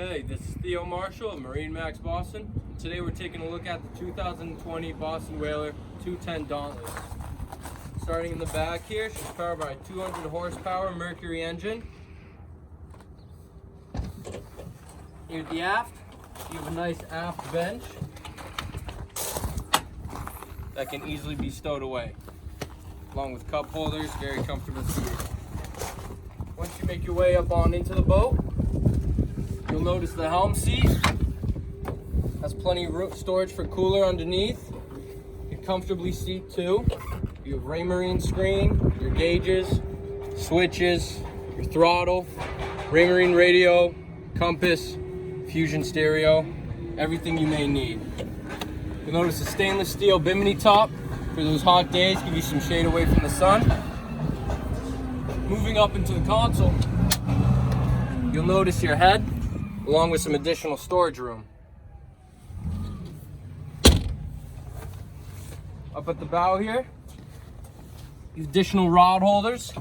Hey, this is Theo Marshall of MarineMax Boston. Today we're taking a look at the 2020 Boston Whaler 210 Dauntless. Starting in the back here, she's powered by a 200 horsepower Mercury engine. Here at the aft, you have a nice aft bench that can easily be stowed away, along with cup holders, very comfortable seating. Once you make your way up on into the boat, you'll notice the helm seat has plenty of storage for cooler underneath. You can comfortably seat too. You have Raymarine screen, your gauges, switches, your throttle, Raymarine radio, compass, fusion stereo, everything you may need. You'll notice a stainless steel bimini top for those hot days, give you some shade away from the sun. Moving up into the console, you'll notice your head along with some additional storage room. Up at the bow here, you have additional rod holders,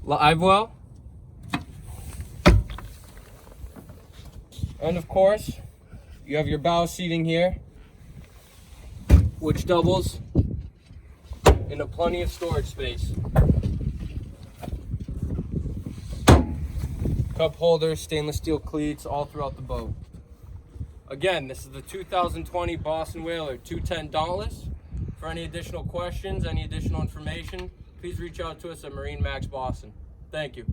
live well, and of course you have your bow seating here, which doubles into plenty of storage space. Cup holders, stainless steel cleats all throughout the boat. Again, this is the 2020 Boston Whaler 210 Dauntless. For any additional questions, any additional information, please reach out to us at MarineMax Boston. Thank you.